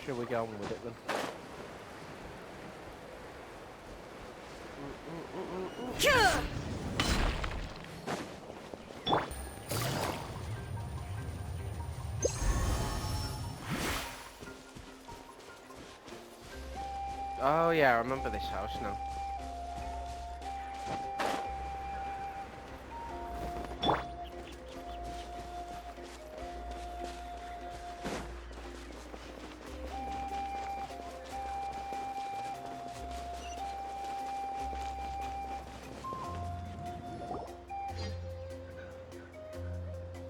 Shall we get on with it then? Oh yeah, I remember this house now.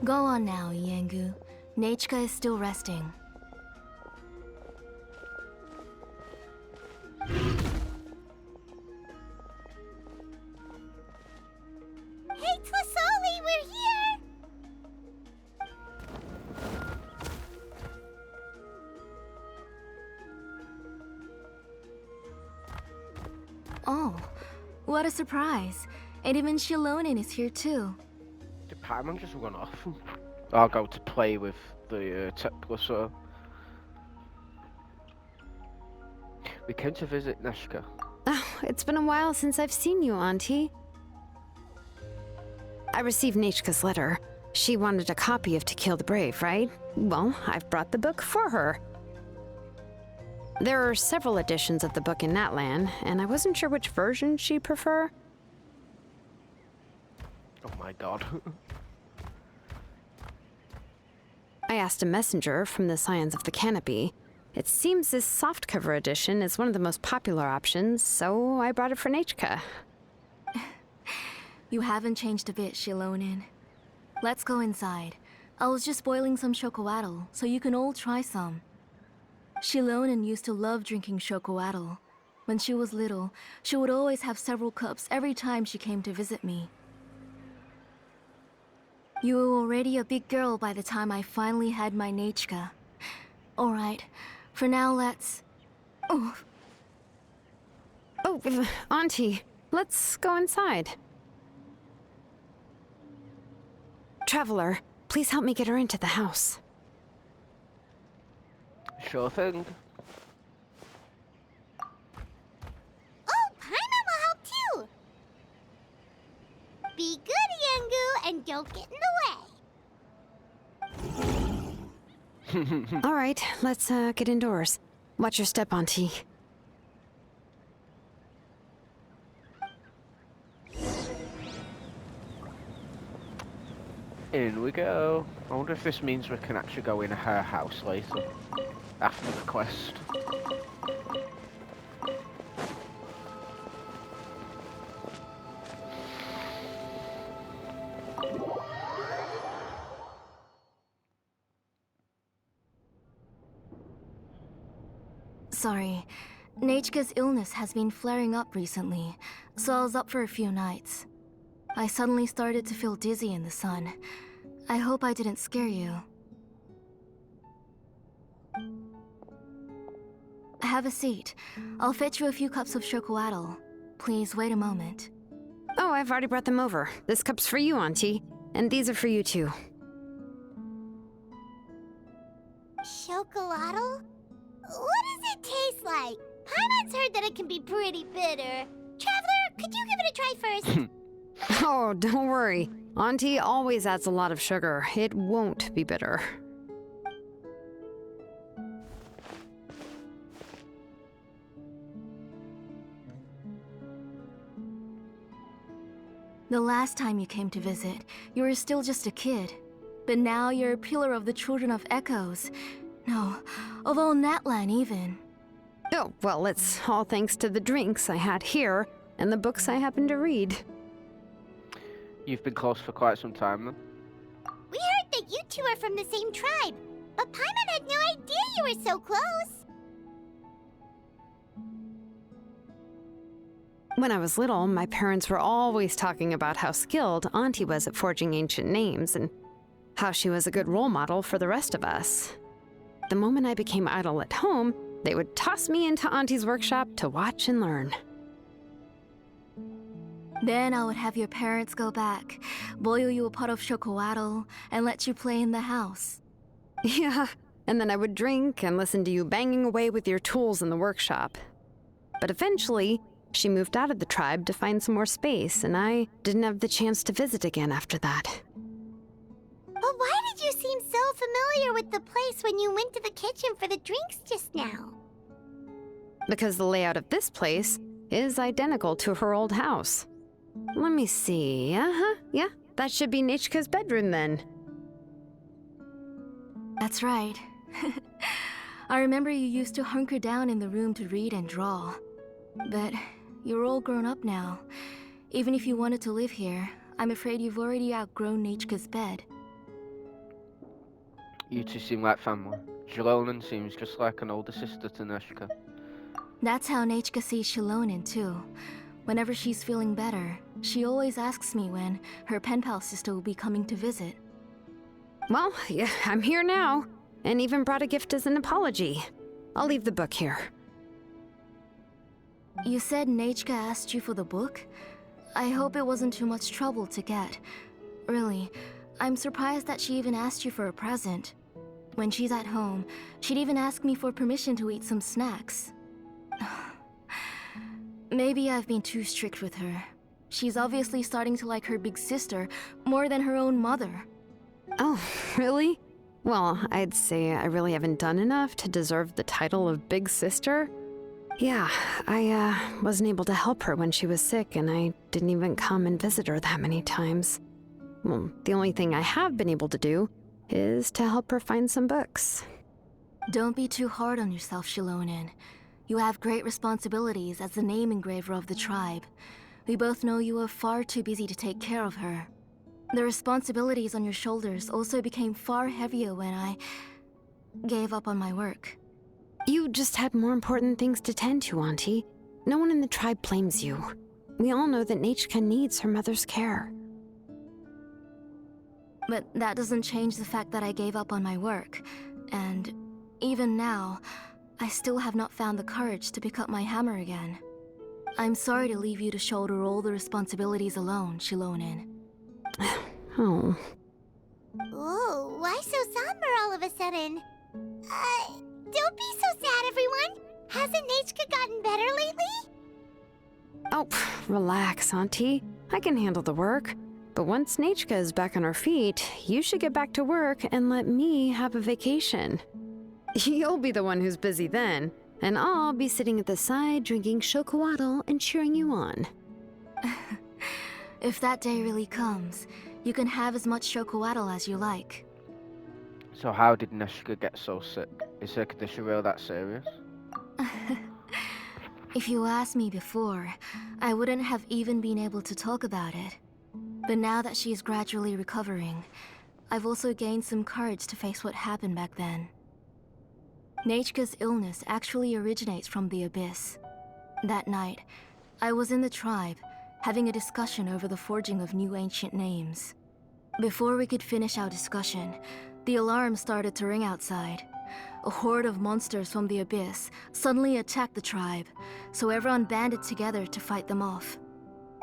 Go on now, Yengu. Nachika is still resting. Hey, Twasoli, we're here! Oh, what a surprise. And even Xilonen is here too. Did Paimon just run off? I'll go to play with the Tech Plus. We came to visit Neshka. Oh, it's been a while since I've seen you, Auntie. I received Nachika's letter. She wanted a copy of To Kill the Brave, right? Well, I've brought the book for her. There are several editions of the book in Natlan, and I wasn't sure which version she'd prefer. Oh my god. I asked a messenger from the Scions of the Canopy. It seems this softcover edition is one of the most popular options, so I brought it for Nachika. You haven't changed a bit, Xilonen. Let's go inside. I was just boiling some chocoatl, so you can all try some. Xilonen used to love drinking chocoatl. When she was little, she would always have several cups every time she came to visit me. You were already a big girl by the time I finally had my Nachika. Alright, for now let's... Oh, Auntie, let's go inside. Traveler, please help me get her into the house. Sure thing. Oh, Paimon will help too! Be good, Yengu, and don't get in the way. All right, let's get indoors. Watch your step, Auntie. In we go. I wonder if this means we can actually go in her house later. After the quest. sorry. Nachika's illness has been flaring up recently, so I was up for a few nights. I suddenly started to feel dizzy in the sun. I hope I didn't scare you. Have a seat. I'll fetch you a few cups of chocoatl. Please wait a moment. Oh, I've already brought them over. This cup's for you, Auntie. And these are for you, too. Chocolatl? What does it taste like? Paimon's heard that it can be pretty bitter. Traveler, could you give it a try first? Oh, don't worry. Auntie always adds a lot of sugar. It won't be bitter. The last time you came to visit, you were still just a kid. But now you're a pillar of the Children of Echoes. No, of all Natlan even. Oh, well, it's all thanks to the drinks I had here and the books I happen to read. You've been close for quite some time then. We heard that you two are from the same tribe, but Paimon had no idea you were so close. When I was little, my parents were always talking about how skilled Auntie was at forging ancient names and how she was a good role model for the rest of us. The moment I became idle at home, they would toss me into Auntie's workshop to watch and learn. Then I would have your parents go back, boil you a pot of chocoatl, and let you play in the house. Yeah, and then I would drink and listen to you banging away with your tools in the workshop. But eventually, she moved out of the tribe to find some more space, and I didn't have the chance to visit again after that. But why did you seem so familiar with the place when you went to the kitchen for the drinks just now? Because the layout of this place is identical to her old house. Let me see. Yeah, that should be Nechka's bedroom then. That's right. I remember you used to hunker down in the room to read and draw. But you're all grown up now. Even if you wanted to live here, I'm afraid you've already outgrown Nechka's bed. You two seem like family. Xilonen seems just like an older sister to Neshka. That's how Nechka sees Xilonen too. Whenever she's feeling better, she always asks me when her pen pal sister will be coming to visit. Well, yeah, I'm here now, and even brought a gift as an apology. I'll leave the book here. You said Nechka asked you for the book? I hope it wasn't too much trouble to get. Really, I'm surprised that she even asked you for a present. When she's at home, she'd even ask me for permission to eat some snacks. Maybe I've been too strict with her. She's obviously starting to like her big sister more than her own mother. Oh, really? Well, I'd say I really haven't done enough to deserve the title of Big Sister. Yeah, I wasn't able to help her when she was sick, and I didn't even come and visit her that many times. Well, the only thing I have been able to do is to help her find some books. Don't be too hard on yourself, Xilonen. You have great responsibilities as the name engraver of the tribe. We both know you are far too busy to take care of her. The responsibilities on your shoulders also became far heavier when I gave up on my work. You just had more important things to tend to, Auntie. No one in the tribe blames you. We all know that Nechka needs her mother's care. But that doesn't change the fact that I gave up on my work. And even now, I still have not found the courage to pick up my hammer again. I'm sorry to leave you to shoulder all the responsibilities alone, Xilonen. Oh. Ooh, why so somber all of a sudden? Don't be so sad, everyone. Hasn't Nechka gotten better lately? Oh, relax, Auntie. I can handle the work. But once Nechka is back on her feet, you should get back to work and let me have a vacation. You'll be the one who's busy then, and I'll be sitting at the side drinking chocolatl and cheering you on. If that day really comes, you can have as much chocolatl as you like. So how did Neshka get so sick? Is her condition really that serious? If you asked me before, I wouldn't have even been able to talk about it. But now that she is gradually recovering, I've also gained some courage to face what happened back then. Nechka's illness actually originates from the Abyss. That night, I was in the tribe, having a discussion over the forging of new ancient names. Before we could finish our discussion, the alarm started to ring outside. A horde of monsters from the Abyss suddenly attacked the tribe, so everyone banded together to fight them off.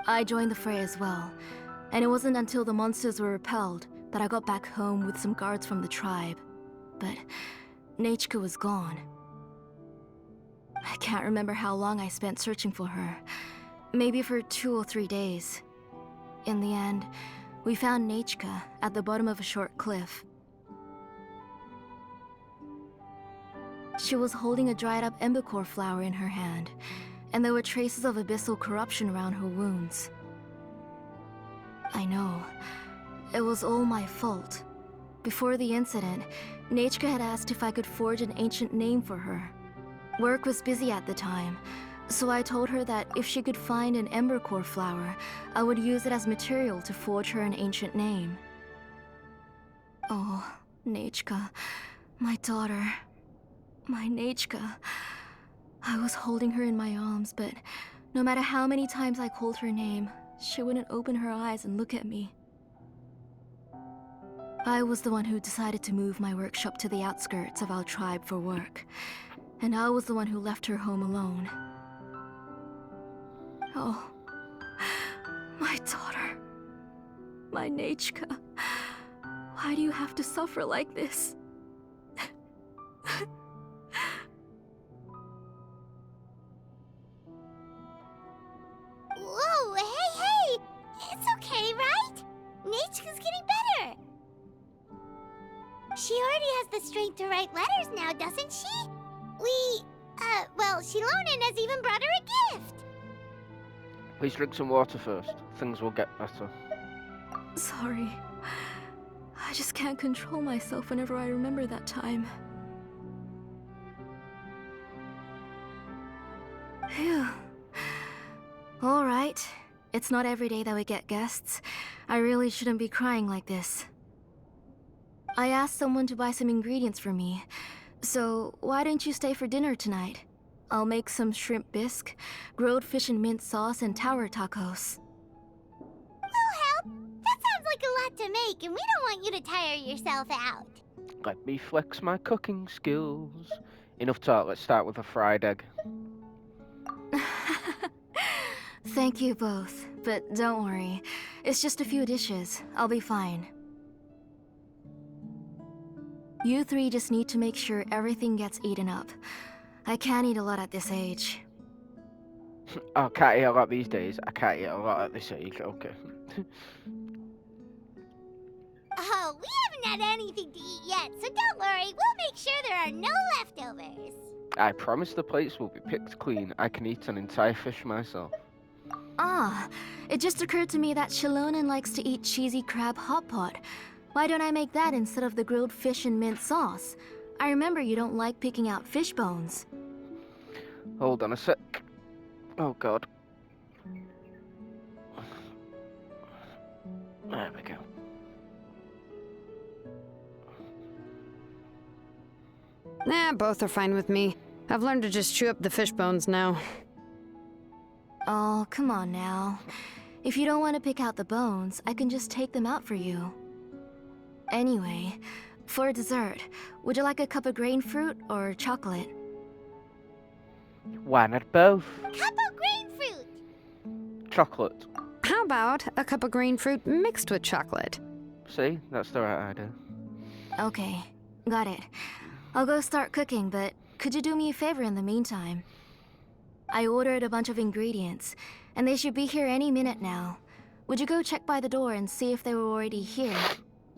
I joined the fray as well, and it wasn't until the monsters were repelled that I got back home with some guards from the tribe. But Nechka was gone. I can't remember how long I spent searching for her. Maybe for 2 or 3 days. In the end, we found Nechka at the bottom of a short cliff. She was holding a dried up embercore flower in her hand, and there were traces of abyssal corruption around her wounds. I know. It was all my fault. Before the incident, Nechka had asked if I could forge an ancient name for her. Work was busy at the time, so I told her that if she could find an embercore flower, I would use it as material to forge her an ancient name. Oh, Nechka, my daughter. My Nechka. I was holding her in my arms, but no matter how many times I called her name, she wouldn't open her eyes and look at me. I was the one who decided to move my workshop to the outskirts of our tribe for work, and I was the one who left her home alone. Oh, my daughter. My Nechka. Why do you have to suffer like this? already has the strength to write letters now, doesn't she? Well, Xilonen has even brought her a gift. Please drink some water first. Things will get better. Sorry. I just can't control myself whenever I remember that time. Phew. Alright. It's not every day that we get guests. I really shouldn't be crying like this. I asked someone to buy some ingredients for me. So, why don't you stay for dinner tonight? I'll make some shrimp bisque, grilled fish and mint sauce, and tower tacos. We'll help. That sounds like a lot to make, and we don't want you to tire yourself out. Let me flex my cooking skills. Enough talk, let's start with a fried egg. Thank you both, but don't worry. It's just a few dishes. I'll be fine. You three just need to make sure everything gets eaten up. I can't eat a lot at this age. I can't eat a lot these days. I can't eat a lot at this age, okay. Oh, we haven't had anything to eat yet, so don't worry. We'll make sure there are no leftovers. I promise the plates will be picked clean. I can eat an entire fish myself. Ah, it just occurred to me that Xilonen likes to eat cheesy crab hot pot. Why don't I make that instead of the grilled fish and mint sauce? I remember you don't like picking out fish bones. Hold on a sec. Oh god. There we go. Nah, both are fine with me. I've learned to just chew up the fish bones now. Oh, come on now. If you don't want to pick out the bones, I can just take them out for you. Anyway, for dessert, would you like a cup of grain fruit or chocolate? Why not both? Cup of grain fruit. Chocolate. How about a cup of green fruit mixed with chocolate? See, that's the right idea. Okay, got it. I'll go start cooking, but could you do me a favor in the meantime? I ordered a bunch of ingredients, and they should be here any minute now. Would you go check by the door and see if they were already here?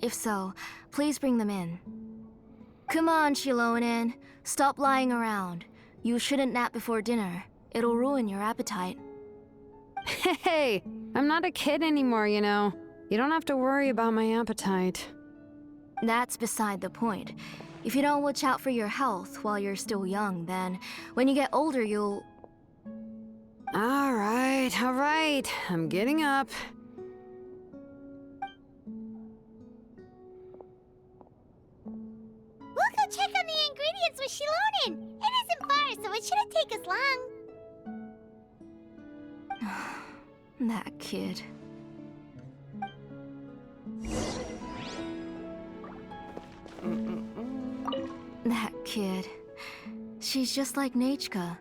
If so, please bring them in. Come on, Xilonen. Stop lying around. You shouldn't nap before dinner. It'll ruin your appetite. Hey, I'm not a kid anymore, you know. You don't have to worry about my appetite. That's beside the point. If you don't watch out for your health while you're still young, then when you get older, you'll... All right. I'm getting up. We'll go check on the ingredients with Xilonen. It isn't far, so it shouldn't take us long. That kid. That kid. She's just like Nachka.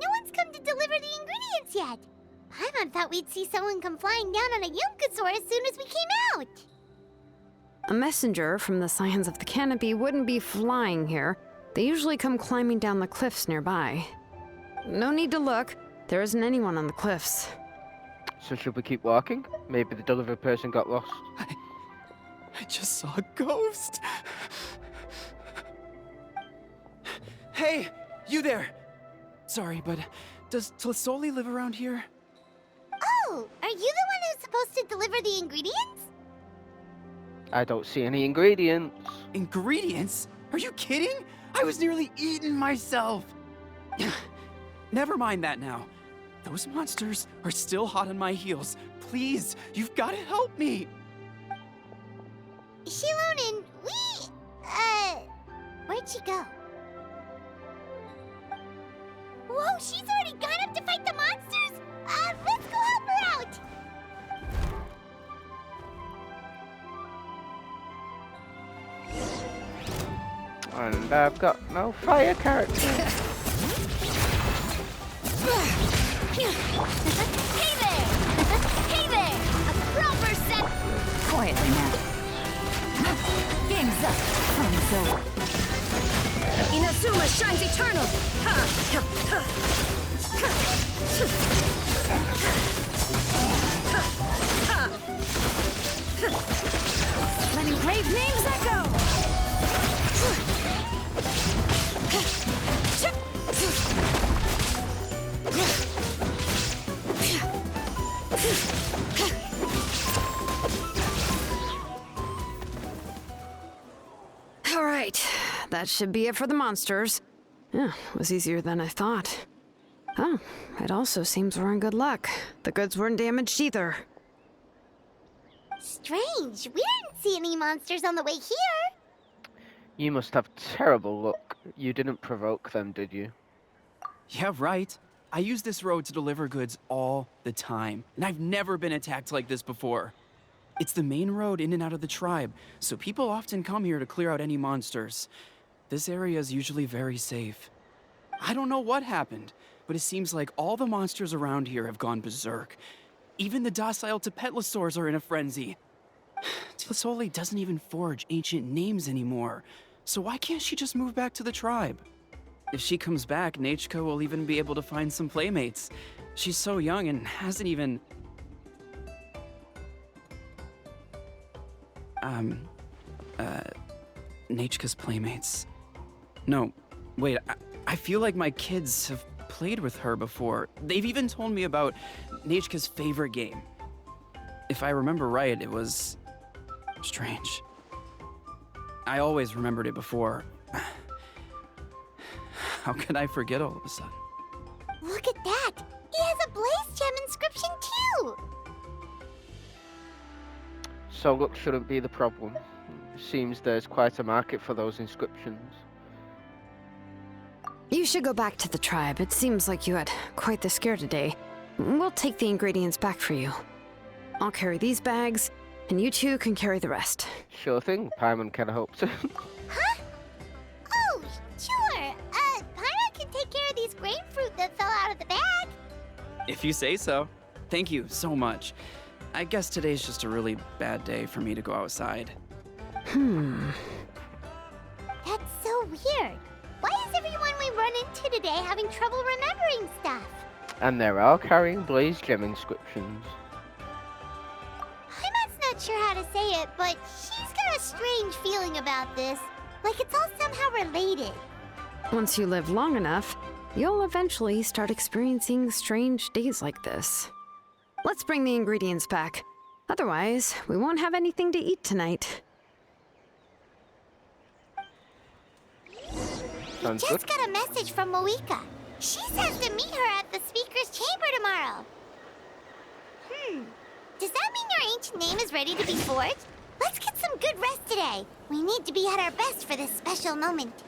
No one's come to deliver the ingredients yet. Paimon thought we'd see someone come flying down on a Yunkasaur as soon as we came out. A messenger from the Scions of the Canopy wouldn't be flying here. They usually come climbing down the cliffs nearby. No need to look. There isn't anyone on the cliffs. So should we keep walking? Maybe the delivery person got lost. I just saw a ghost. Hey, you there! Sorry, but does Tlisoli live around here? Oh, are you the one who's supposed to deliver the ingredients? I don't see any ingredients. Ingredients? Are you kidding? I was nearly eaten myself. Never mind that now. Those monsters are still hot on my heels. Please, you've got to help me. Xilonen, where'd she go? Whoa, she's already gone up to fight the monsters? Let's go help her out! And I've got no fire character. Hey there! Hey there! A proper set! Quietly now. Game's up. Friends over. Inazuma shines eternal! Letting brave names echo. All right, that should be it for the monsters. Yeah, it was easier than I thought. Oh, it also seems we're in good luck. The goods weren't damaged either. Strange. We didn't see any monsters on the way here. You must have terrible luck. You didn't provoke them, did you? Yeah, right. I use this road to deliver goods all the time, and I've never been attacked like this before. It's the main road in and out of the tribe, so people often come here to clear out any monsters. This area is usually very safe. I don't know what happened, but it seems like all the monsters around here have gone berserk. Even the docile Tepetlosaurs are in a frenzy. Tlisoli doesn't even forge ancient names anymore, so why can't she just move back to the tribe? If she comes back, Nachka will even be able to find some playmates. She's so young and hasn't even... Nachka's playmates. No, wait, I feel like my kids have played with her before. They've even told me about Nachka's favorite game. If I remember right, it was... strange. I always remembered it before. How could I forget all of a sudden? Look at that! He has a Blaze Gem inscription too! So luck shouldn't be the problem. Seems there's quite a market for those inscriptions. You should go back to the tribe. It seems like you had quite the scare today. We'll take the ingredients back for you. I'll carry these bags, and you two can carry the rest. Sure thing, Paimon can hope to. Huh? Oh, sure. Paimon can take care of these grapefruit that fell out of the bag. If you say so. Thank you so much. I guess today's just a really bad day for me to go outside. That's so weird. Why is everyone we run into today having trouble remembering stuff? And they're all carrying Blaze Gem inscriptions. Paimon's not sure how to say it, but she's got a strange feeling about this. Like it's all somehow related. Once you live long enough, you'll eventually start experiencing strange days like this. Let's bring the ingredients back. Otherwise, we won't have anything to eat tonight. Sounds Just good. got a message from Moika. She says to meet her at the speaker's chamber tomorrow. Does that mean your ancient name is ready to be forged? Let's get some good rest today. We need to be at our best for this special moment.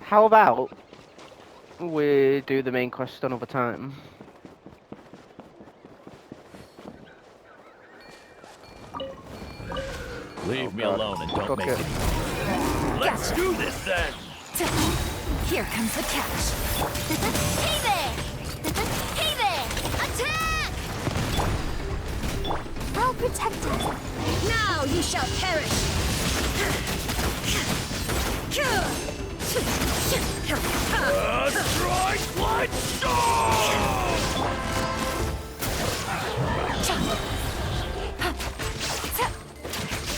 How about we do the main quest another time? Leave me alone and don't make Okay. it. Let's do this then! Here comes the catch. Hey there! Hey there! Attack! Well protected. Now you shall perish. Strike light storm!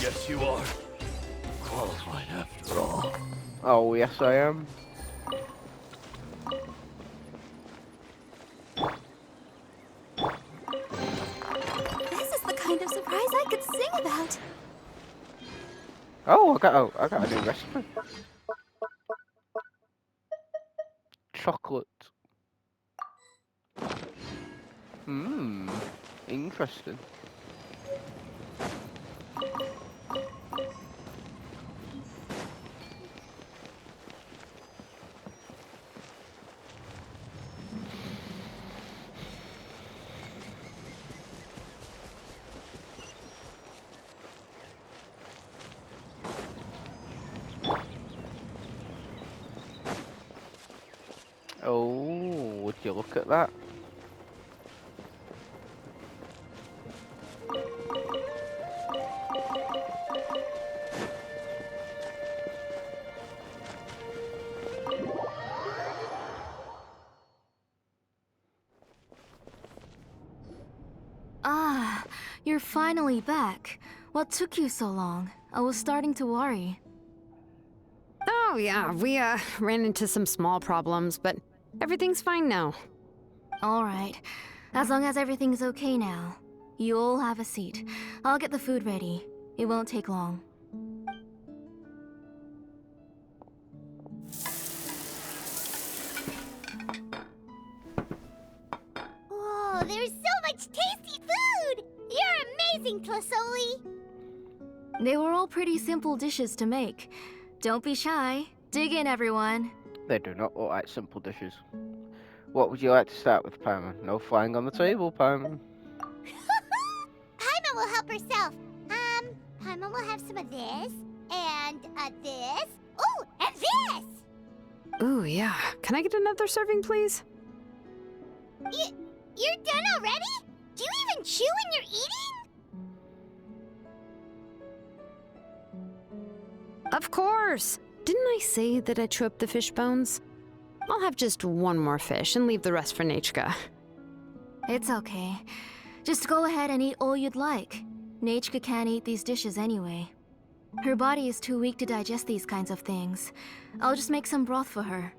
Yes, you are. Qualified after all. Oh, yes I am. This is the kind of surprise I could sing about. Oh, I got a new recipe. Chocolate. Interesting. look at that. Ah, you're finally back. What took you so long? I was starting to worry. Oh, yeah, we ran into some small problems, but everything's fine now. Alright, as long as everything's okay now. You all have a seat. I'll get the food ready. It won't take long. Whoa, there's so much tasty food! You're amazing, Tlasoli! They were all pretty simple dishes to make. Don't be shy. Dig in, everyone. They do not look like simple dishes. What would you like to start with, Paimon? No flying on the table, Paimon. Paimon will help herself. Paimon will have some of this, and this. Oh, and this! Ooh, yeah. Can I get another serving, please? You're done already? Do you even chew when you're eating? Of course! Didn't I say that I'd chew up the fish bones? I'll have just one more fish and leave the rest for Nechka. It's okay. Just go ahead and eat all you'd like. Nechka can't eat these dishes anyway. Her body is too weak to digest these kinds of things. I'll just make some broth for her.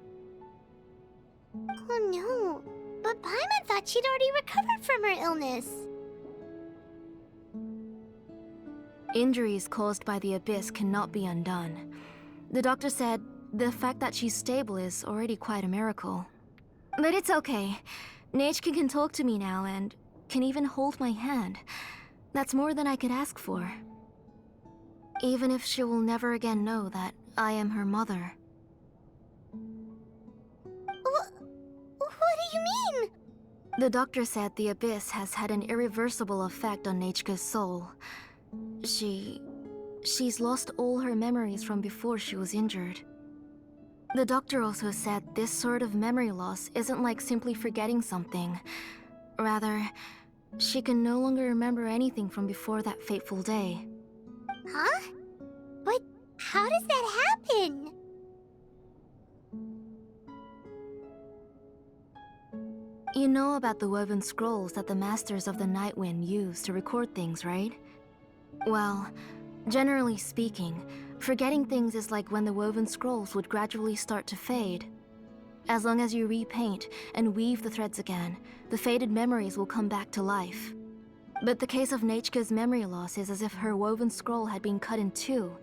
Oh no, but Paimon thought she'd already recovered from her illness. Injuries caused by the Abyss cannot be undone. The doctor said the fact that she's stable is already quite a miracle. But it's okay. Nechka can talk to me now and can even hold my hand. That's more than I could ask for. Even if she will never again know that I am her mother. What do you mean? The doctor said the Abyss has had an irreversible effect on Nechka's soul. She's lost all her memories from before she was injured. The doctor also said this sort of memory loss isn't like simply forgetting something. Rather, she can no longer remember anything from before that fateful day. Huh? But how does that happen? You know about the woven scrolls that the Masters of the Night Wind use to record things, right? Well, generally speaking, forgetting things is like when the woven scrolls would gradually start to fade. As long as you repaint and weave the threads again, the faded memories will come back to life. But the case of Nechka's memory loss is as if her woven scroll had been cut in two,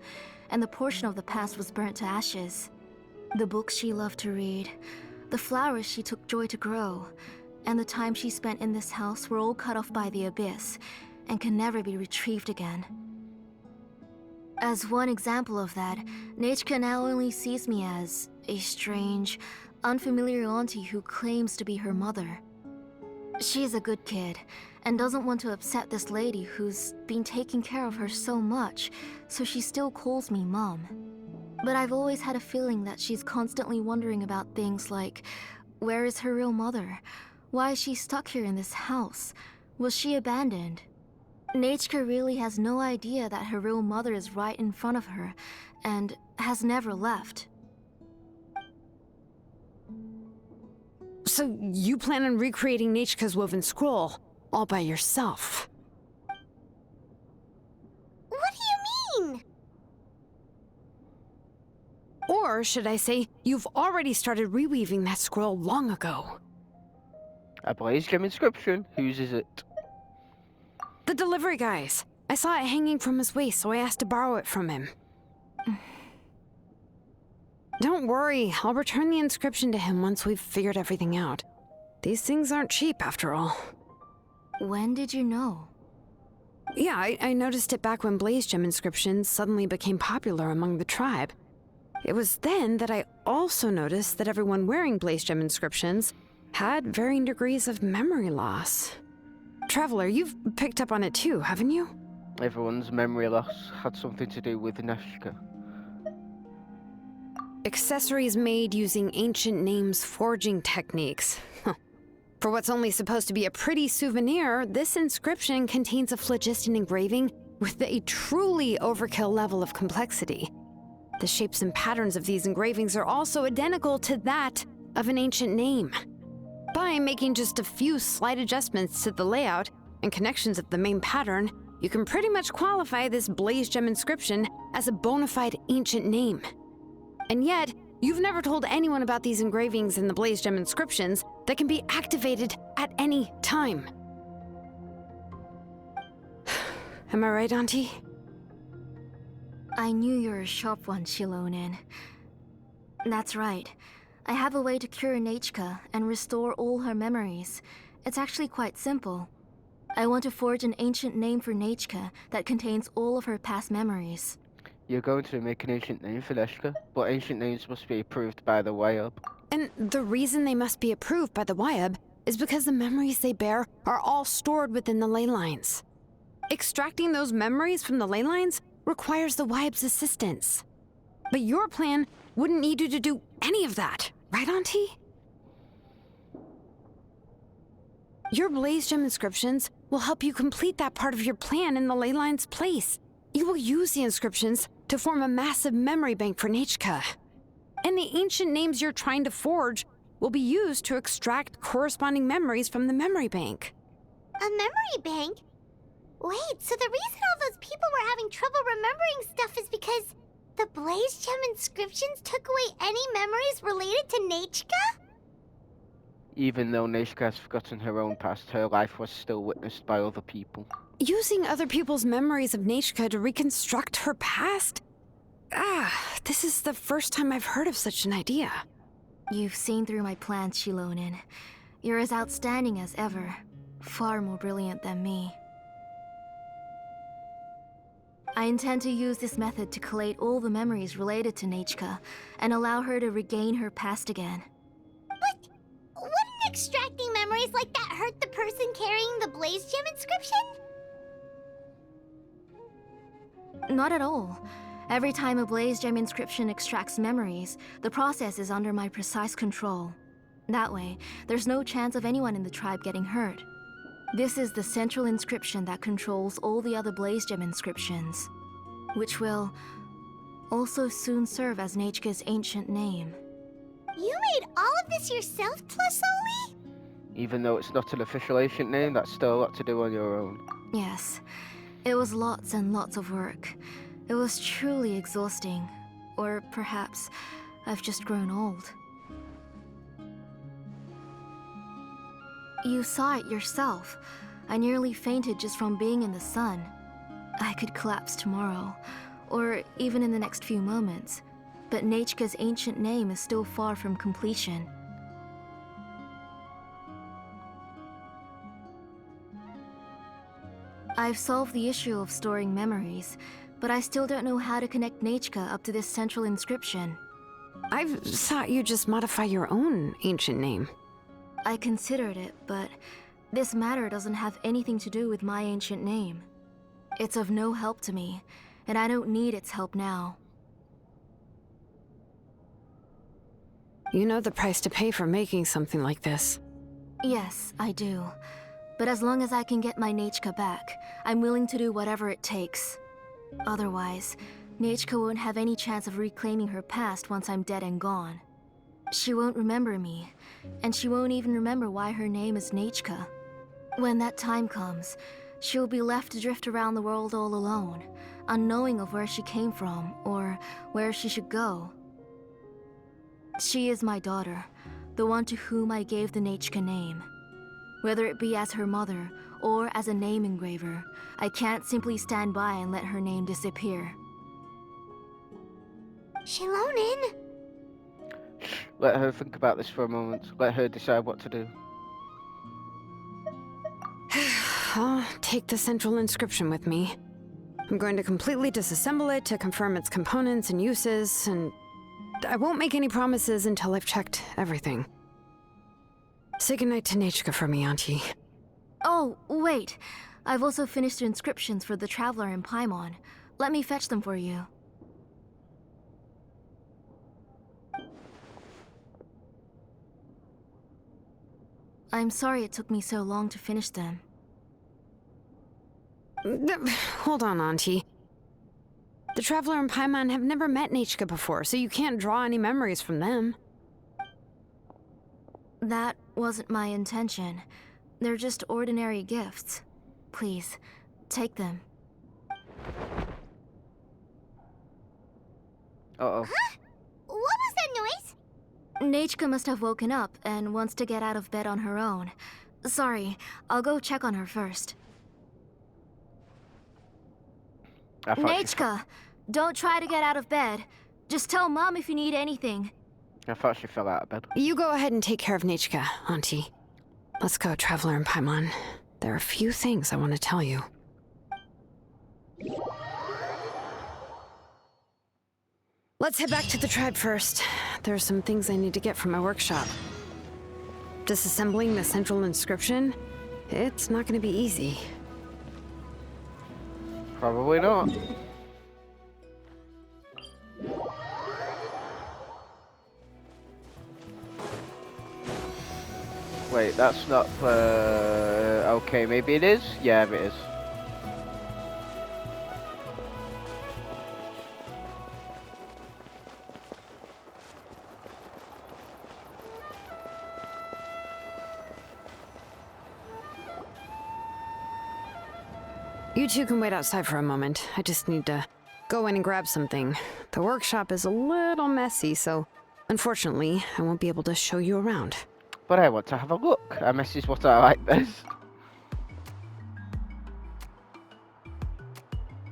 and the portion of the past was burnt to ashes. The books she loved to read, the flowers she took joy to grow, and the time she spent in this house were all cut off by the Abyss, and can never be retrieved again. As one example of that, Nechka now only sees me as a strange, unfamiliar auntie who claims to be her mother. She's a good kid, and doesn't want to upset this lady who's been taking care of her so much, so she still calls me Mom. But I've always had a feeling that she's constantly wondering about things like, where is her real mother? Why is she stuck here in this house? Was she abandoned? Nechka really has no idea that her real mother is right in front of her, and has never left. So you plan on recreating Nechka's woven scroll, all by yourself? What do you mean? Or should I say, you've already started reweaving that scroll long ago? A blaze gem inscription. Whose is it? The delivery guy's. I saw it hanging from his waist, so I asked to borrow it from him. Don't worry, I'll return the inscription to him once we've figured everything out. These things aren't cheap, after all. When did you know? Yeah, I noticed it back when blaze gem inscriptions suddenly became popular among the tribe. It was then that I also noticed that everyone wearing blaze gem inscriptions had varying degrees of memory loss. Traveler, you've picked up on it too, haven't you? Everyone's memory loss had something to do with Nechka. Accessories made using ancient names forging techniques. For what's only supposed to be a pretty souvenir, this inscription contains a phlogiston engraving with a truly overkill level of complexity. The shapes and patterns of these engravings are also identical to that of an ancient name. By making just a few slight adjustments to the layout and connections of the main pattern, you can pretty much qualify this blaze gem inscription as a bona fide ancient name. And yet, you've never told anyone about these engravings and the blaze gem inscriptions that can be activated at any time. Am I right, Auntie? I knew you were a sharp one, Xilonen. That's right. I have a way to cure Nechka and restore all her memories. It's actually quite simple. I want to forge an ancient name for Nechka that contains all of her past memories. You're going to make an ancient name for Neshka, but ancient names must be approved by the YUB. And the reason they must be approved by the YUB is because the memories they bear are all stored within the ley lines. Extracting those memories from the ley lines requires the YUB's assistance. But your plan wouldn't need you to do any of that, right, Auntie? Your blaze gem inscriptions will help you complete that part of your plan in the ley line's place. You will use the inscriptions to form a massive memory bank for Nechka. And the ancient names you're trying to forge will be used to extract corresponding memories from the memory bank. A memory bank? Wait, so the reason all those people were having trouble remembering stuff is because the blaze gem inscriptions took away any memories related to Nechka? Even though Neshka has forgotten her own past, her life was still witnessed by other people. Using other people's memories of Nechka to reconstruct her past? This is the first time I've heard of such an idea. You've seen through my plans, Xilonen. You're as outstanding as ever. Far more brilliant than me. I intend to use this method to collate all the memories related to Nechka and allow her to regain her past again. But wouldn't extracting memories like that hurt the person carrying the blaze gem inscription? Not at all. Every time a blaze gem inscription extracts memories, the process is under my precise control. That way, there's no chance of anyone in the tribe getting hurt. This is the central inscription that controls all the other blaze gem inscriptions, which will also soon serve as Nechka's ancient name. You made all of this yourself, Tlasoli? Even though it's not an official ancient name, that's still a lot to do on your own. Yes, it was lots and lots of work. It was truly exhausting. Or perhaps I've just grown old. You saw it yourself. I nearly fainted just from being in the sun. I could collapse tomorrow, or even in the next few moments. But Nechka's ancient name is still far from completion. I've solved the issue of storing memories, but I still don't know how to connect Nechka up to this central inscription. I've thought you just modify your own ancient name. I considered it, but this matter doesn't have anything to do with my ancient name. It's of no help to me, and I don't need its help now. You know the price to pay for making something like this. Yes, I do. But as long as I can get my Nechka back, I'm willing to do whatever it takes. Otherwise, Nechka won't have any chance of reclaiming her past once I'm dead and gone. She won't remember me, and she won't even remember why her name is Nechka. When that time comes, she'll be left to drift around the world all alone, unknowing of where she came from or where she should go. She is my daughter, the one to whom I gave the Nechka name. Whether it be as her mother or as a name engraver, I can't simply stand by and let her name disappear. Xilonen? Let her think about this for a moment. Let her decide what to do. I'll take the central inscription with me. I'm going to completely disassemble it to confirm its components and uses, and I won't make any promises until I've checked everything. Say goodnight to Nechka for me, Auntie. Oh, wait. I've also finished the inscriptions for the Traveler in Paimon. Let me fetch them for you. I'm sorry it took me so long to finish them. Hold on, Auntie. The Traveler and Paimon have never met Nechka before, so you can't draw any memories from them. That wasn't my intention. They're just ordinary gifts. Please, take them. Uh-oh. What was that noise? Nechka must have woken up and wants to get out of bed on her own. Sorry, I'll go check on her first. I thought she- Nechka, don't try to get out of bed. Just tell Mom if you need anything. I thought she fell out of bed. You go ahead and take care of Nechka, Auntie. Let's go, Traveler and Paimon. There are a few things I want to tell you. Let's head back to the tribe first. There are some things I need to get from my workshop. Disassembling the central inscription? It's not going to be easy. Probably not. Wait, that's not, okay, maybe it is? Yeah, it is. You two can wait outside for a moment. I just need to go in and grab something. The workshop is a little messy, so unfortunately, I won't be able to show you around. But I want to have a look. A mess is what I like best.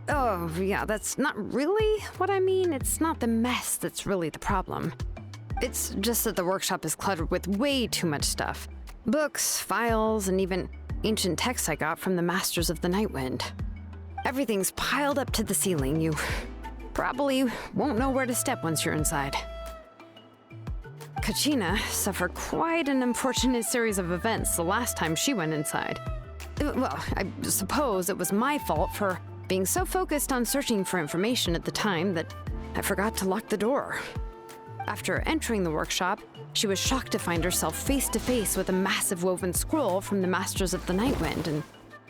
Oh, yeah, that's not really what I mean. It's not the mess that's really the problem. It's just that the workshop is cluttered with way too much stuff. Books, files, and even ancient texts I got from the Masters of the Nightwind. Everything's piled up to the ceiling. You probably won't know where to step once you're inside. Kachina suffered quite an unfortunate series of events the last time she went inside. Well, I suppose it was my fault for being so focused on searching for information at the time that I forgot to lock the door. After entering the workshop, she was shocked to find herself face to face with a massive woven scroll from the Masters of the Nightwind, and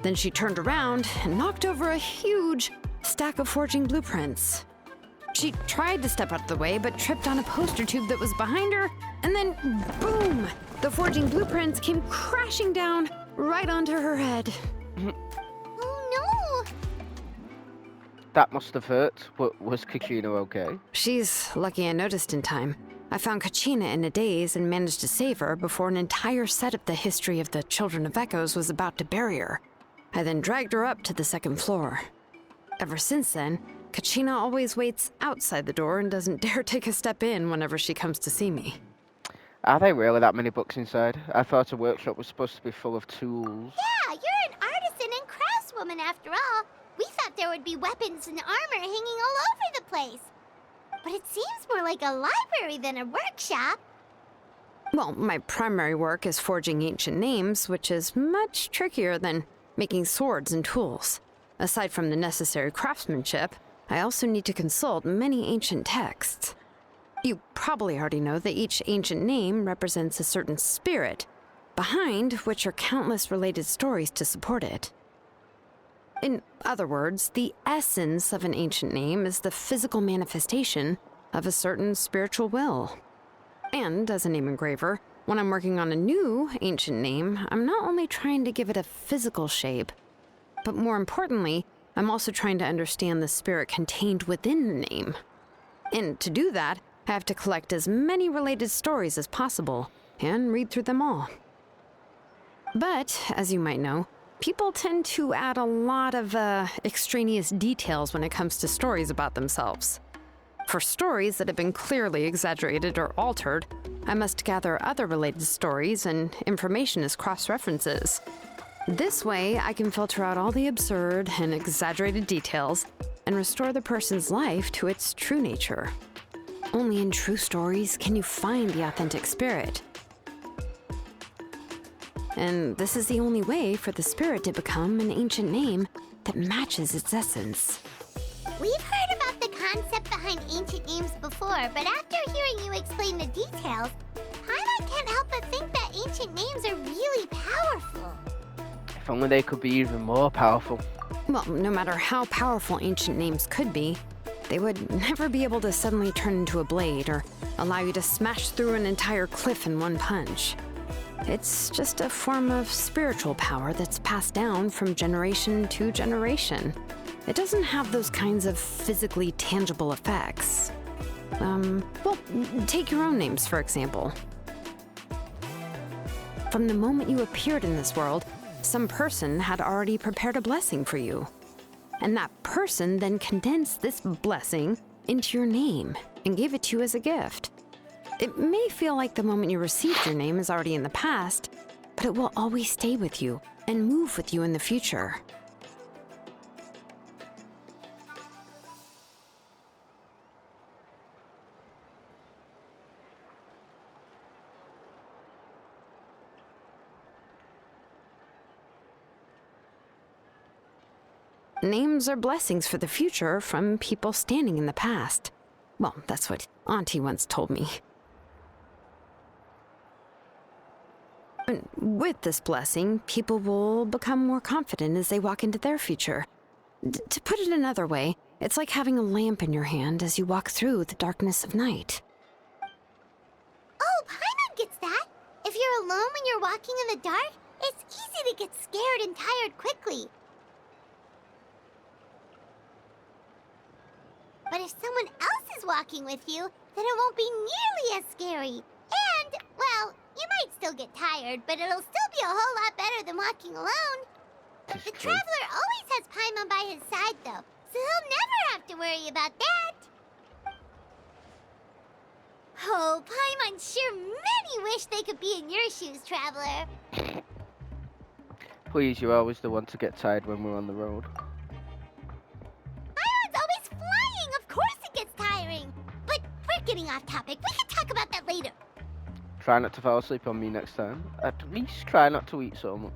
then she turned around and knocked over a huge stack of forging blueprints. She tried to step out of the way, but tripped on a poster tube that was behind her, and then boom! The forging blueprints came crashing down right onto her head. Oh no! That must have hurt, but was Kachina okay? She's lucky I noticed in time. I found Kachina in a daze and managed to save her before an entire set of the history of the Children of Echoes was about to bury her. I then dragged her up to the second floor. Ever since then, Kachina always waits outside the door and doesn't dare take a step in whenever she comes to see me. Are there really that many books inside? I thought a workshop was supposed to be full of tools. Yeah, you're an artisan and craftswoman after all. We thought there would be weapons and armor hanging all over the place. But it seems more like a library than a workshop. Well, my primary work is forging ancient names, which is much trickier than making swords and tools. Aside from the necessary craftsmanship, I also need to consult many ancient texts. You probably already know that each ancient name represents a certain spirit, behind which are countless related stories to support it. In other words, the essence of an ancient name is the physical manifestation of a certain spiritual will. And as a name engraver, when I'm working on a new ancient name, I'm not only trying to give it a physical shape, but more importantly, I'm also trying to understand the spirit contained within the name. And to do that, I have to collect as many related stories as possible and read through them all. But, as you might know, people tend to add a lot of extraneous details when it comes to stories about themselves. For stories that have been clearly exaggerated or altered, I must gather other related stories and information as cross-references. This way, I can filter out all the absurd and exaggerated details and restore the person's life to its true nature. Only in true stories can you find the authentic spirit. And this is the only way for the spirit to become an ancient name that matches its essence. We've heard about the concept behind ancient names before, but after hearing you explain the details, Paimon can't help but think that ancient names are really powerful. If only they could be even more powerful. Well, no matter how powerful ancient names could be, they would never be able to suddenly turn into a blade or allow you to smash through an entire cliff in one punch. It's just a form of spiritual power that's passed down from generation to generation. It doesn't have those kinds of physically tangible effects. Well, take your own names, for example. From the moment you appeared in this world, some person had already prepared a blessing for you. And that person then condensed this blessing into your name and gave it to you as a gift. It may feel like the moment you received your name is already in the past, but it will always stay with you and move with you in the future. Names are blessings for the future from people standing in the past. Well, that's what Auntie once told me. And with this blessing, people will become more confident as they walk into their future. To put it another way, it's like having a lamp in your hand as you walk through the darkness of night. Oh, Paimon gets that. If you're alone when you're walking in the dark, it's easy to get scared and tired quickly. But if someone else is walking with you, then it won't be nearly as scary. And, well, you might still get tired, but it'll still be a whole lot better than walking alone. The Traveler always has Paimon by his side, though, so he'll never have to worry about that. Oh, Paimon sure many wish they could be in your shoes, Traveler. Please, you're always the one to get tired when we're on the road. Paimon's always flying! Of course it gets tiring! But we're getting off topic. We can talk about that later. Try not to fall asleep on me next time. At least try not to eat so much.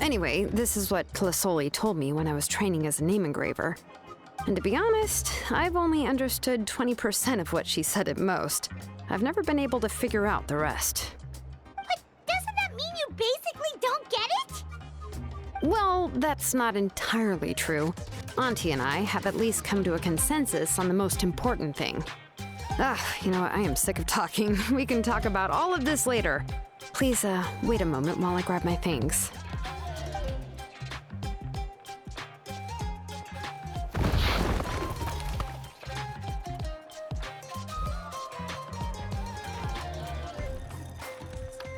Anyway, this is what Clisoli told me when I was training as a name engraver. And to be honest, I've only understood 20% of what she said at most. I've never been able to figure out the rest. But doesn't that mean you basically don't get it? Well, that's not entirely true. Auntie and I have at least come to a consensus on the most important thing. You know what? I am sick of talking. We can talk about all of this later. Please, wait a moment while I grab my things.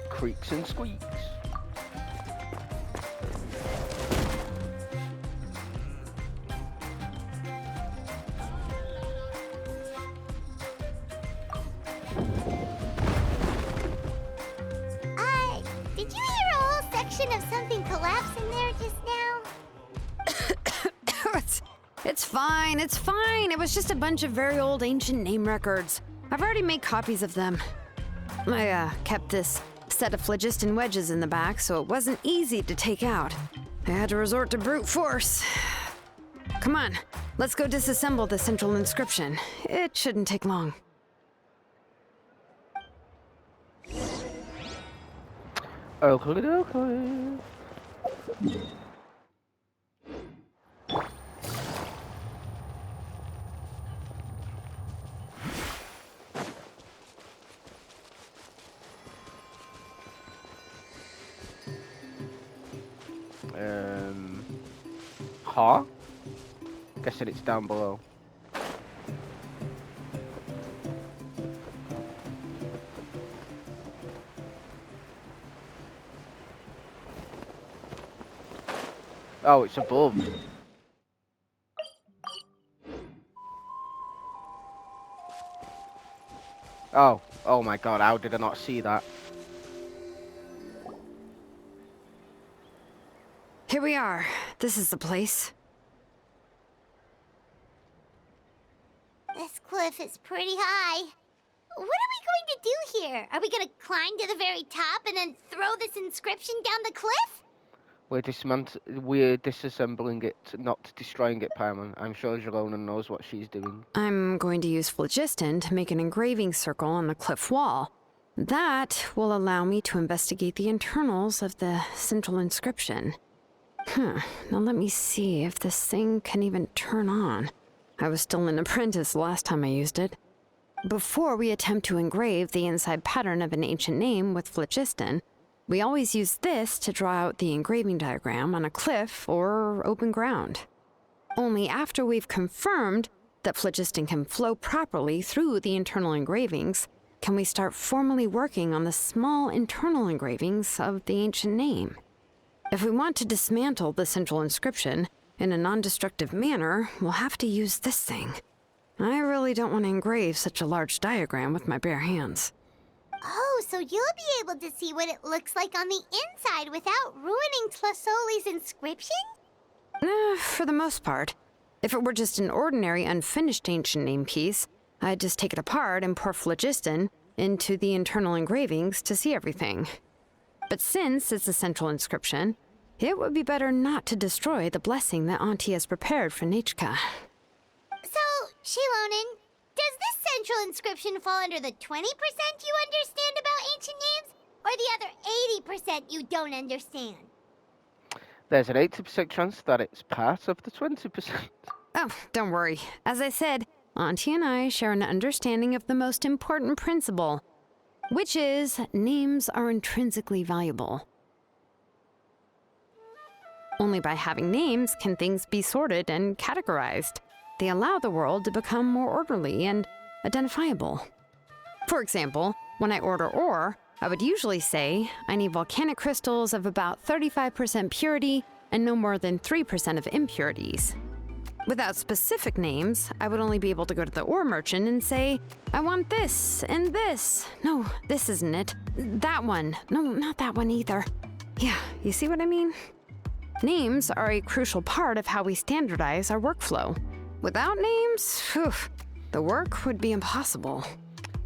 Creaks and squeaks. Did you hear a whole section of something collapse in there just now? It's fine, it's fine. It was just a bunch of very old ancient name records. I've already made copies of them. I kept this set of phlogiston wedges in the back, so it wasn't easy to take out. I had to resort to brute force. Come on, let's go disassemble the central inscription. It shouldn't take long. Okay. Huh? Guessing it's down below. Oh, it's above. Oh my god, how did I not see that? Here we are. This is the place. This cliff is pretty high. What are we going to do here? Are we going to climb to the very top and then throw this inscription down the cliff? We're disassembling it, not destroying it, Paimon. I'm sure Xilonen knows what she's doing. I'm going to use phlogiston to make an engraving circle on the cliff wall. That will allow me to investigate the internals of the central inscription. Now let me see if this thing can even turn on. I was still an apprentice last time I used it. Before we attempt to engrave the inside pattern of an ancient name with phlogiston, we always use this to draw out the engraving diagram on a cliff or open ground. Only after we've confirmed that phlogiston can flow properly through the internal engravings can we start formally working on the small internal engravings of the ancient name. If we want to dismantle the central inscription in a non-destructive manner, we'll have to use this thing. I really don't want to engrave such a large diagram with my bare hands. Oh, so you'll be able to see what it looks like on the inside without ruining Tlasoli's inscription? For the most part. If it were just an ordinary unfinished ancient name piece, I'd just take it apart and pour phlogiston into the internal engravings to see everything. But since it's a central inscription, it would be better not to destroy the blessing that Auntie has prepared for Nechka. So, Xilonen, does this central inscription fall under the 20% you understand about ancient names, or the other 80% you don't understand? There's an 80% chance that it's part of the 20%. Oh, don't worry. As I said, Auntie and I share an understanding of the most important principle, which is names are intrinsically valuable. Only by having names can things be sorted and categorized. They allow the world to become more orderly and identifiable. For example, when I order ore, I would usually say I need volcanic crystals of about 35% purity and no more than 3% of impurities. Without specific names, I would only be able to go to the ore merchant and say, I want this and this. No, this isn't it. That one. No, not that one either. Yeah, you see what I mean? Names are a crucial part of how we standardize our workflow. Without names, the work would be impossible.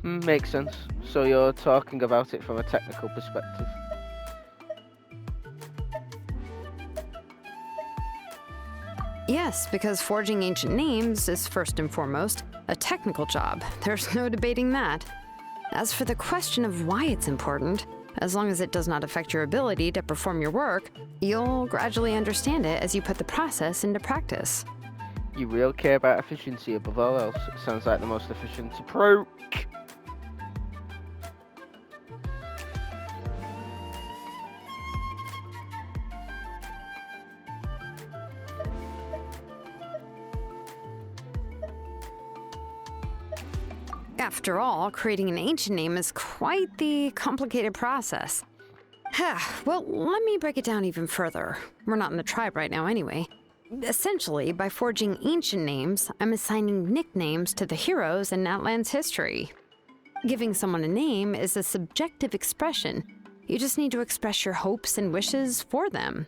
Makes sense. So you're talking about it from a technical perspective. Yes, because forging ancient names is first and foremost a technical job. There's no debating that. As for the question of why it's important, as long as it does not affect your ability to perform your work, you'll gradually understand it as you put the process into practice. You really care about efficiency above all else. It sounds like the most efficient approach. After all, creating an ancient name is quite the complicated process. Well, let me break it down even further. We're not in the tribe right now anyway. Essentially, by forging ancient names, I'm assigning nicknames to the heroes in Natlan's history. Giving someone a name is a subjective expression. You just need to express your hopes and wishes for them.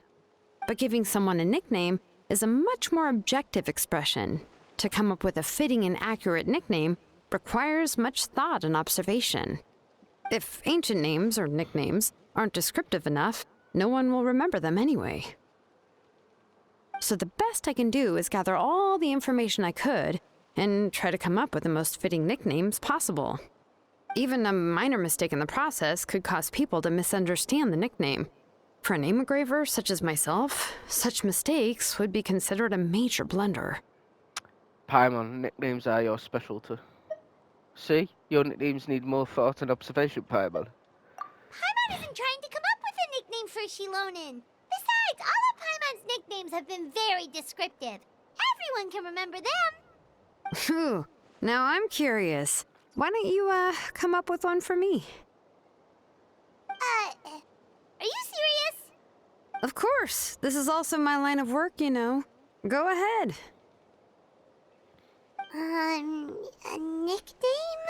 But giving someone a nickname is a much more objective expression. To come up with a fitting and accurate nickname requires much thought and observation. If ancient names or nicknames aren't descriptive enough, no one will remember them anyway. So the best I can do is gather all the information I could and try to come up with the most fitting nicknames possible. Even a minor mistake in the process could cause people to misunderstand the nickname. For a name engraver such as myself, such mistakes would be considered a major blunder. Paimon, nicknames are your specialty. See? Your nicknames need more thought and observation, Paimon. Paimon isn't trying to come up with a nickname for Xilonen. Besides, all of Paimon's nicknames have been very descriptive. Everyone can remember them. Phew. Now I'm curious. Why don't you, come up with one for me? Are you serious? Of course. This is also my line of work, you know. Go ahead. A nickname?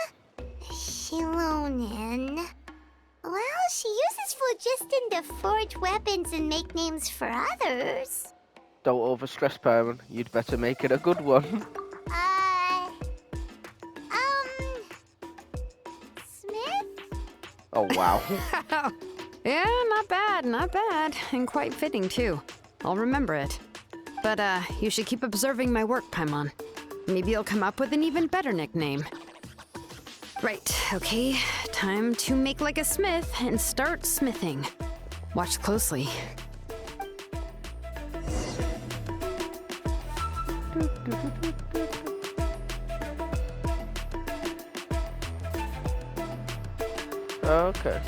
Xilonen. Well, she uses phlogiston to forge weapons and make names for others. Don't overstress, Paimon. You'd better make it a good one. Smith? Oh, wow. Yeah, not bad, not bad. And quite fitting, too. I'll remember it. But, you should keep observing my work, Paimon. Maybe you'll come up with an even better nickname. Right, okay. Time to make like a smith and start smithing. Watch closely. Okay.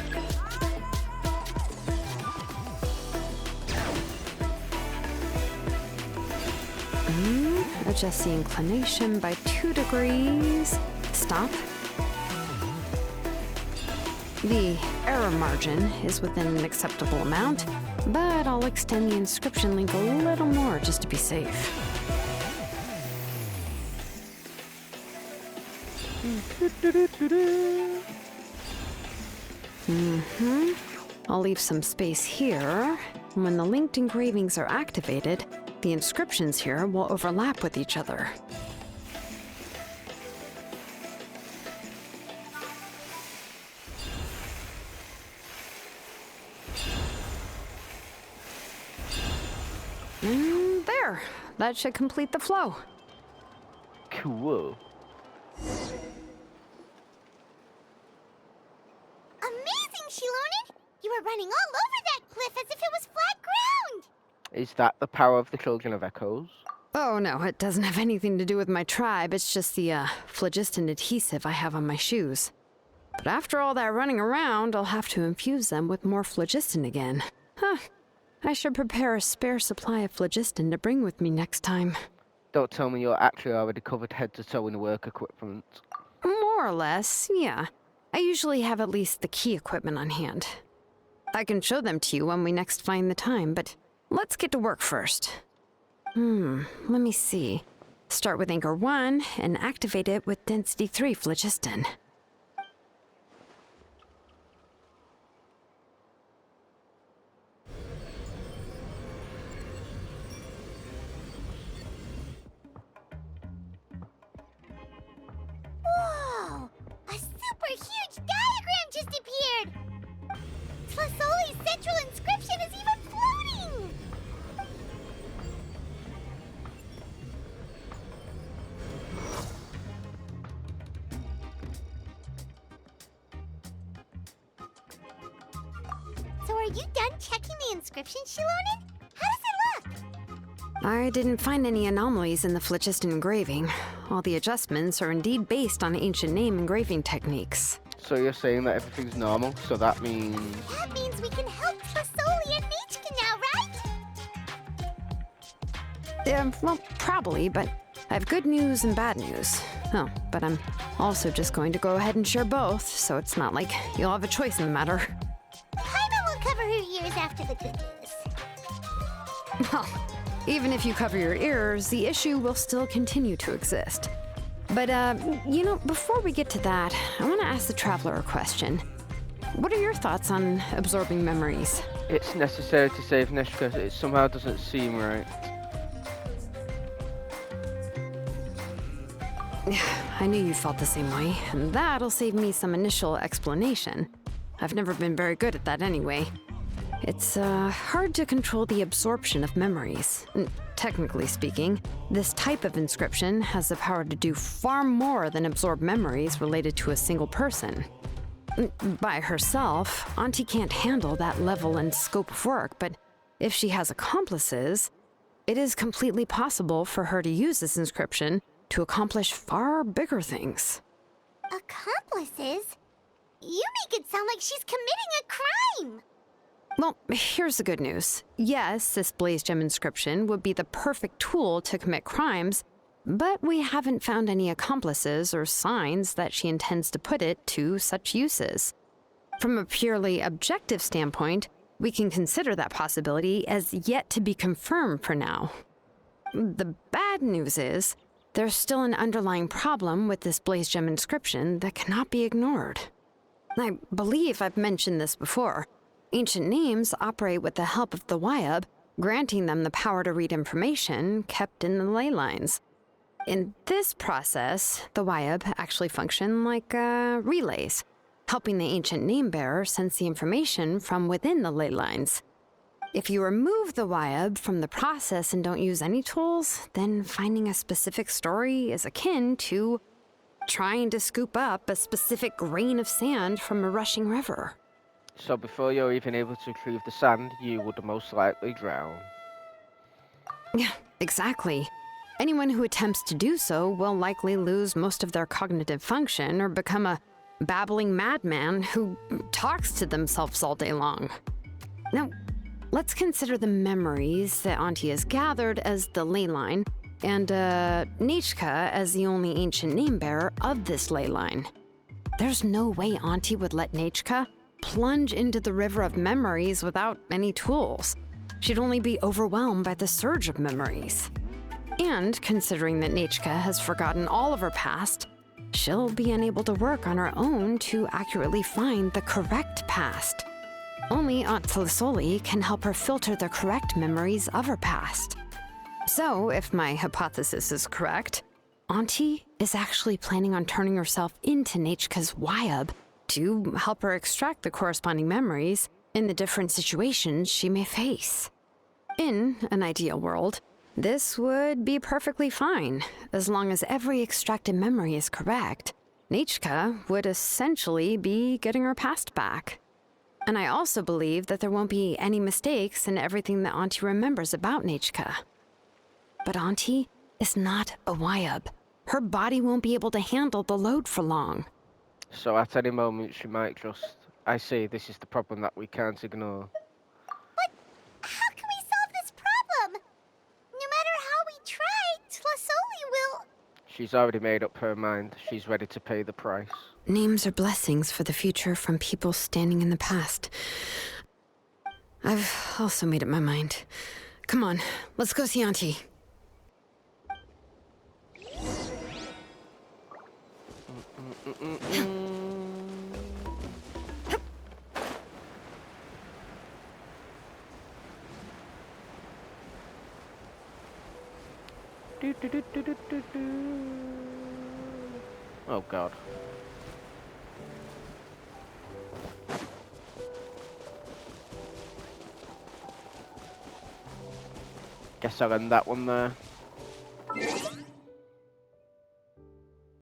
Adjust the inclination by 2 degrees. Stop. The error margin is within an acceptable amount, but I'll extend the inscription link a little more just to be safe. I'll leave some space here. When the linked engravings are activated, the inscriptions here will overlap with each other. And there! That should complete the flow. Cool. Amazing, Xilonen! You were running all over that cliff as if it was flat ground! Is that the power of the Children of Echoes? Oh no, it doesn't have anything to do with my tribe. It's just the, phlogiston adhesive I have on my shoes. But after all that running around, I'll have to infuse them with more phlogiston again. Huh. I should prepare a spare supply of phlogiston to bring with me next time. Don't tell me you're actually already covered head to toe in work equipment. More or less, yeah. I usually have at least the key equipment on hand. I can show them to you when we next find the time, but let's get to work first. Let me see. Start with Anchor 1 and activate it with Density 3 phlogiston. Whoa! A super huge diagram just appeared! Tlasoli's central inscription is even floating! So are you done checking the inscription, Xilonen? How does it look? I didn't find any anomalies in the phlogiston engraving. All the adjustments are indeed based on ancient name engraving techniques. So you're saying that everything's normal, so that means... That means we can help Tlasoli and Nechka now, right? Well, probably, but I have good news and bad news. Oh, but I'm also just going to go ahead and share both, so it's not like you'll have a choice in the matter. Paimon will cover her ears after the good news. Well, even if you cover your ears, the issue will still continue to exist. But, before we get to that, I want to ask the Traveler a question. What are your thoughts on absorbing memories? It's necessary to save Neshka. It somehow doesn't seem right. I knew you felt the same way, and that'll save me some initial explanation. I've never been very good at that anyway. It's hard to control the absorption of memories. Technically speaking, this type of inscription has the power to do far more than absorb memories related to a single person. By herself, Auntie can't handle that level and scope of work, but if she has accomplices, it is completely possible for her to use this inscription to accomplish far bigger things. Accomplices? You make it sound like she's committing a crime! Well, here's the good news. Yes, this blaze gem inscription would be the perfect tool to commit crimes, but we haven't found any accomplices or signs that she intends to put it to such uses. From a purely objective standpoint, we can consider that possibility as yet to be confirmed for now. The bad news is, there's still an underlying problem with this blaze gem inscription that cannot be ignored. I believe I've mentioned this before. Ancient names operate with the help of the Wyab, granting them the power to read information kept in the ley lines. In this process, the Wyab actually function like relays. helping the ancient name bearer sense the information from within the ley lines. If you remove the Wyab from the process and don't use any tools, then finding a specific story is akin to trying to scoop up a specific grain of sand from a rushing river. So before you're even able to retrieve the sand, you would most likely drown. Yeah, exactly. Anyone who attempts to do so will likely lose most of their cognitive function or become a babbling madman who talks to themselves all day long. Now, let's consider the memories that Auntie has gathered as the ley line, and Nechka as the only ancient name bearer of this ley line. There's no way Auntie would let Nechka plunge into the river of memories without any tools. She'd only be overwhelmed by the surge of memories. And considering that Nechka has forgotten all of her past, she'll be unable to work on her own to accurately find the correct past. Only Aunt Tlisoli can help her filter the correct memories of her past. So, if my hypothesis is correct, Auntie is actually planning on turning herself into Nechka's Wyab to help her extract the corresponding memories in the different situations she may face. In an ideal world, this would be perfectly fine. As long as every extracted memory is correct, Nechka would essentially be getting her past back. And I also believe that there won't be any mistakes in everything that Auntie remembers about Nechka. But Auntie is not a Wyab. Her body won't be able to handle the load for long. So at any moment she might just... I see, this is the problem that we can't ignore. But how can we solve this problem? No matter how we try, Tlasoli will... She's already made up her mind. She's ready to pay the price. Names are blessings for the future from people standing in the past. I've also made up my mind. Come on, let's go see Auntie. Oh god. Guess I'll end that one there.